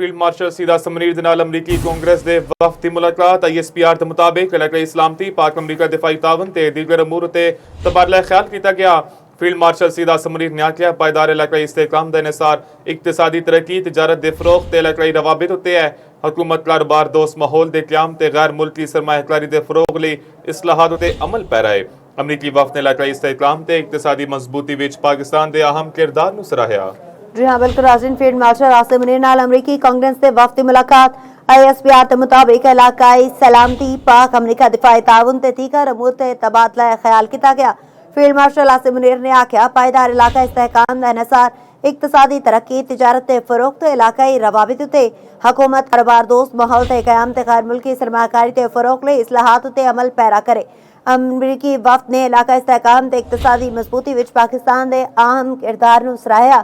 Field marshal सीधा समरीर दे नाल अमरीकी कांग्रेस दे वफद दी मुलाकात। ISPR के मुताबिक इलाकाई सलामती, पाक अमरीका दिफाई तावन ते दीगर अमूर ते तबादला ख्याल किया गया। फील्ड मार्शल सीधा समरीर ने आख्या पायदार इलाकाई इस्तेहकाम दा इन्हिसार इक्तिसादी तरक्की, तिजारत दे फरोग ते इलाकाई रवाबित उत्ते है। हुकूमत कारोबार दोस्त माहौल दे क्याम ते गैर मुल्की सरमायाकारी दे फरोग लई इस्लाहात ते अमल पैरा है। अमरीकी वफद ने इलाकाई इस्तेहकाम ते इक्तिसादी मजबूती विच पाकिस्तान दे अहम किरदार नूं सराहया। जी हाँ बिल्कुल नाज़रीन, फील्ड मार्शल आसिम मुनीर नाल अमरीकी कांग्रेस के वफद की मुलाकात। ISPR के मुताबिक इलाकाई सलामती, पाक अमरीका दिफाई ताउन ते दीगर अमूर ते तबादला ख्याल किया गया। फील्ड मार्शल आसिम मुनीर ने आख्या पायदार इलाका इस्तेहकाम दा इन्हिसार इक्तिसादी तरक्की, तिजारत ते फरोग ते इलाकाई रवाबित ते हुकूमत कारोबार दोस्त माहौल ते क़याम ते गैर मुल्की सरमायाकारी ते फरोग लई इस्लाहात ते अमल पैरा करे। अमरीकी वफद ने इलाका इस्तेहकाम ते इक्तिसादी मजबूती विच पाकिस्तान दे अहम किरदार नूं सराहया।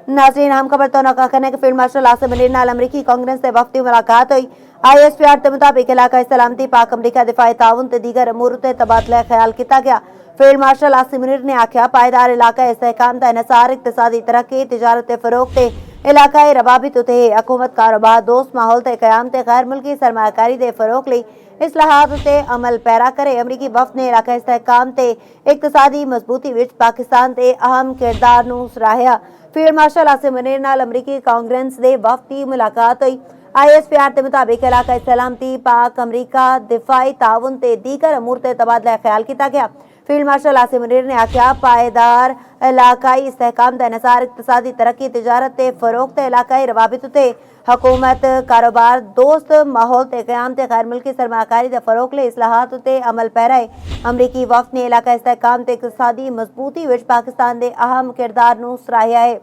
नाज़रीन, हम खबर तो कहने के फील्ड मार्शल आसिम मुनीर नाल अमरीकी कांग्रेस के वफद की मुलाकात हुई। ISPR के मुताबिक इलाका सलामती, पाक अमरीका दिफाई ताउन ते दीगर अमूर ते तबादला ख्याल किया गया। फील्ड मार्शल आसिम मुनीर ने आख्या पायदार इलाका इस्तेहकाम दा इन्हिसार इक्तिसादी तरक्की, तिजारत ते फरोग ते इलाकाई रवाबित ते हुकूमत कारोबार दोस्त माहौल ते क़याम ते गैर मुल्की सरमायाकारी दे फरोग लई इस्लाहात ते अमल पैरा करे। अमरीकी वफद ने इलाका इस्तेहकाम ते इक्तिसादी मजबूती विच पाकिस्तान दे अहम किरदार नूं सराहया। फील्ड मार्शल आसिम मुनीर नाल अमरीकी कांग्रेस दे वफद की मुलाकात हुई। ISPR के मुताबिक इलाका सलामती, पाक अमरीका दिफाई ताउन ते दीगर अमूर ते तबादला ख्याल किया गया। फील्ड मार्शल आसिम मुनीर ने आख्या पायदार इलाकाई इस्तेहकाम दा इन्हिसार इक्तिसादी तरक्की, तिजारत ते फरोग ते इलाकाई रवाबित ते हुकूमत कारोबार दोस्त माहौल ते क़याम ते गैर मुल्की सरमायाकारी दे फरोग लई इस्लाहात ते अमल पैरा है। अमरीकी वफद ने इलाका इस्तेहकाम ते इक्तिसादी मजबूती विच पाकिस्तान दे अहम किरदार नूं सराहया है।